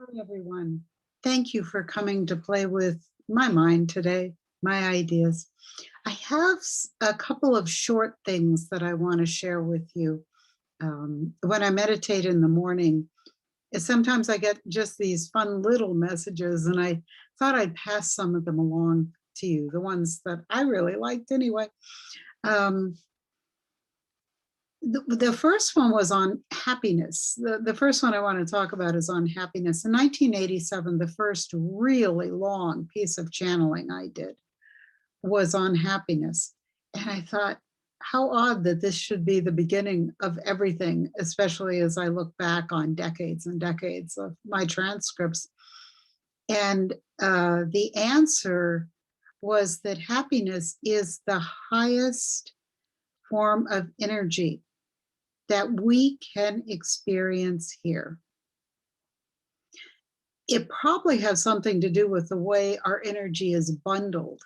Hi, everyone. Thank you for coming to play with my mind today, my ideas. I have a couple of short things that I want to share with you. When I meditate in the morning, sometimes I get just these fun little messages, and I thought I'd pass some of them along to you, the ones that I really liked anyway. Um, the first one was on happiness. The first one I want to talk about is on happiness. In 1987, the first really long piece of channeling I did was on happiness. And I thought, how odd that this should be the beginning of everything, especially as I look back on decades and decades of my transcripts. And the answer was that happiness is the highest form of energy that we can experience here. It probably has something to do with the way our energy is bundled.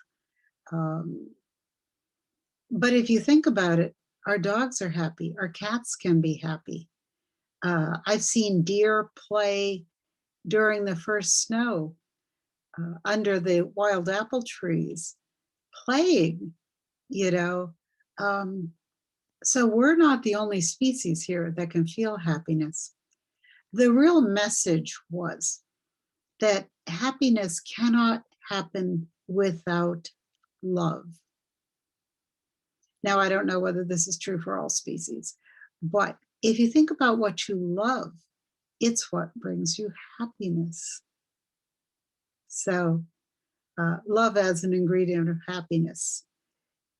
Um, but if you think about it, our dogs are happy, our cats can be happy. I've seen deer play during the first snow under the wild apple trees, playing, you know. Um, so we're not the only species here that can feel happiness. The real message was that happiness cannot happen without love. Now, I don't know whether this is true for all species, but if you think about what you love, it's what brings you happiness. So, love as an ingredient of happiness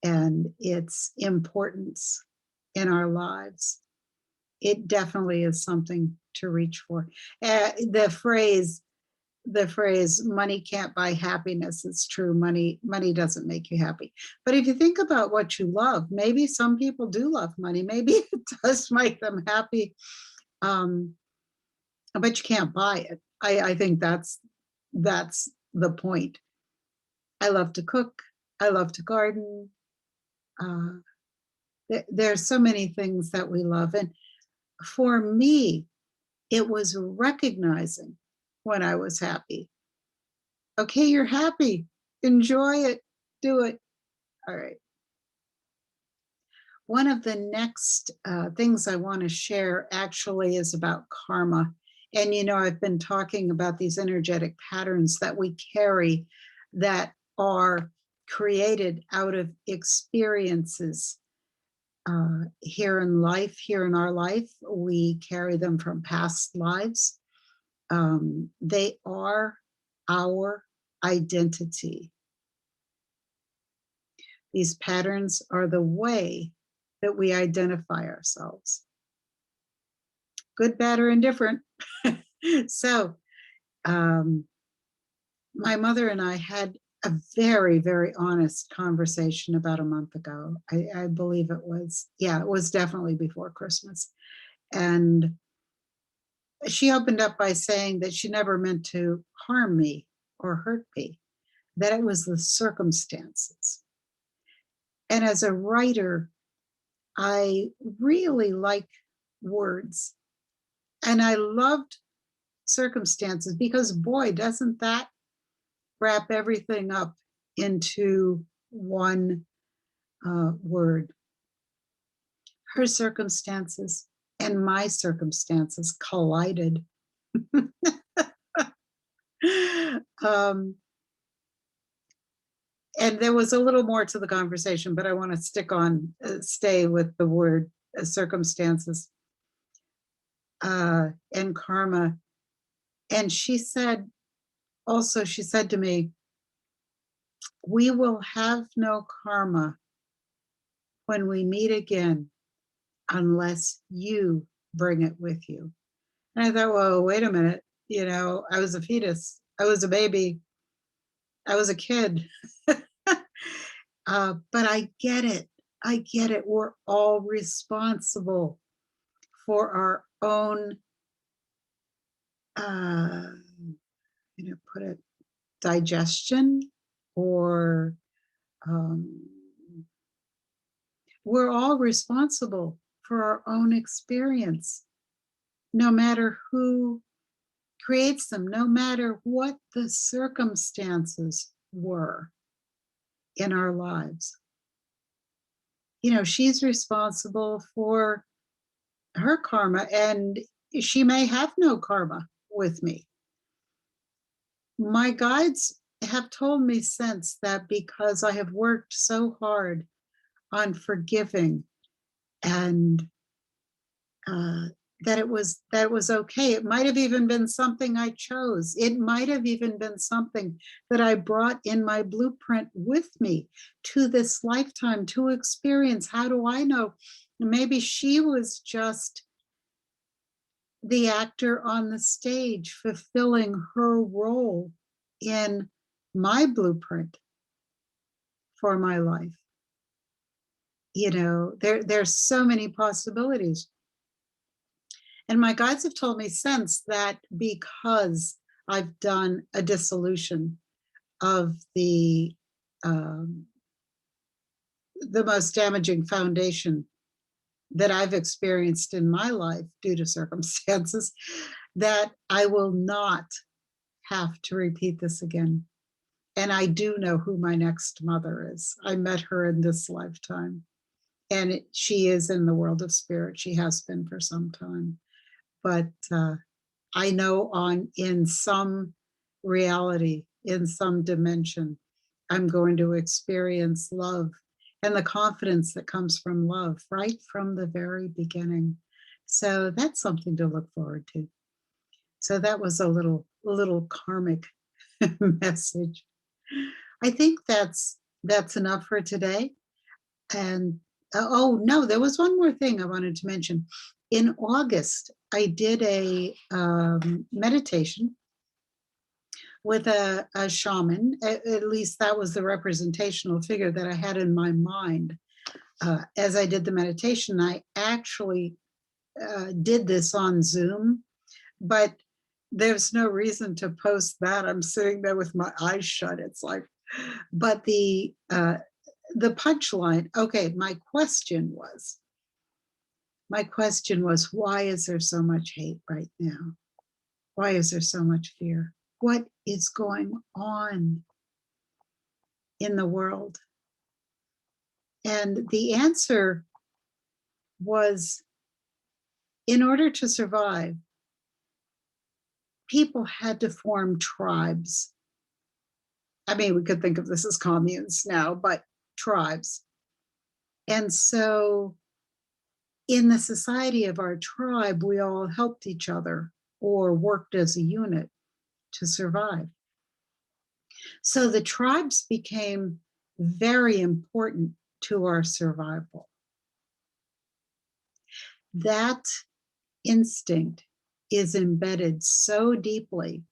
and its importance in our lives. It definitely is something to reach for. The phrase money can't buy happiness, it's true. Money doesn't make you happy, but if you think about what you love, maybe some people do love money, maybe it does make them happy, um, but you can't buy it. I think that's the point. I love to cook, I love to garden. uh, there's so many things that we love, and for me it was recognizing when I was happy. Okay, you're happy. Enjoy it. Do it. All right. One of the next things I want to share actually is about karma. And, I've been talking about these energetic patterns that we carry that are created out of experiences here in life, here in our life. We carry them from past lives. They are our identity. These patterns are the way that we identify ourselves, good, bad, or indifferent. So, um, my mother and I had a very, very honest conversation about a month ago. I believe it was definitely before Christmas. And she opened up by saying that she never meant to harm me or hurt me, that it was the circumstances. And as a writer, I really like words, and I loved circumstances because, boy, doesn't that wrap everything up into one word. Her circumstances and my circumstances collided. um, and there was a little more to the conversation, but I want to stay with the word circumstances and karma. And she said to me, we will have no karma when we meet again unless you bring it with you. And I thought, well, wait a minute. I was a fetus, I was a baby, I was a kid. But I get it. I get it. We're all responsible for our own, uh, put it, digestion, or um, we're all responsible for our own experience, no matter who creates them no matter what the circumstances were in our lives. She's responsible for her karma, and she may have no karma with me. My guides have told me since that because I have worked so hard on forgiving, and that it was okay. It might have even been something I chose. It might have even been something that I brought in my blueprint with me to this lifetime to experience. How do I know? Maybe she was just the actor on the stage fulfilling her role in my blueprint for my life. There's so many possibilities. And my guides have told me since that because I've done a dissolution of the most damaging foundation that I've experienced in my life due to circumstances, that I will not have to repeat this again. And I do know who my next mother is. I met her in this lifetime. And she is in the world of spirit. She has been for some time. But I know in some reality, in some dimension, I'm going to experience love and the confidence that comes from love right from the very beginning. So that's something to look forward to. So that was a little karmic message. I think that's enough for today. And oh no, there was one more thing I wanted to mention. In August, I did a meditation with a shaman. At least that was the representational figure that I had in my mind. As I did the meditation, I actually did this on Zoom, but there's no reason to post that. I'm sitting there with my eyes shut. It's like, but the punchline, okay, my question was, why is there so much hate right now? Why is there so much fear? What is going on in the world? And the answer was, in order to survive, people had to form tribes. I mean, we could think of this as communes now, but tribes. And so in the society of our tribe, we all helped each other or worked as a unit to survive. So the tribes became very important to our survival. That instinct is embedded so deeply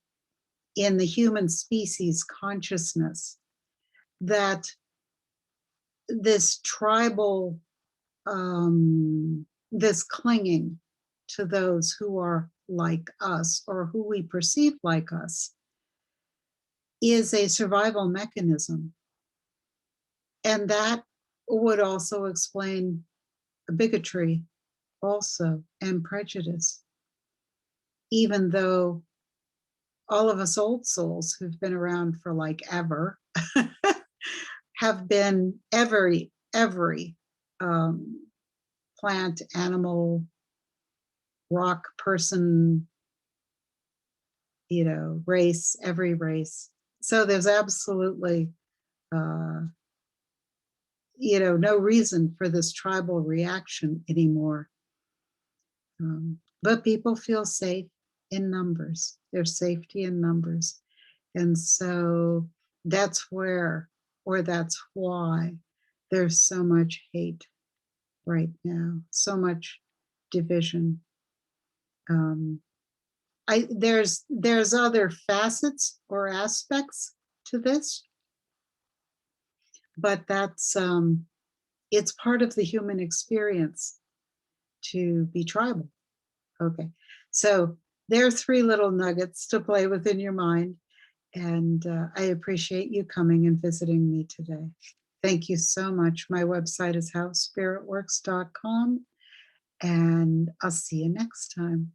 in the human species consciousness that this tribal, this clinging to those who are like us or who we perceive like us is a survival mechanism. And that would also explain bigotry also and prejudice, even though all of us old souls who've been around for like ever have been every plant, animal, rock, person, race, every race. So there's absolutely, no reason for this tribal reaction anymore. But people feel safe in numbers. There's safety in numbers. And so that's where, or that's why there's so much hate right now, so much division. There's other facets or aspects to this, but that's it's part of the human experience to be tribal. Okay, so there are 3 little nuggets to play with in your mind, and I appreciate you coming and visiting me today. Thank you so much. My website is howspiritworks.com, and I'll see you next time.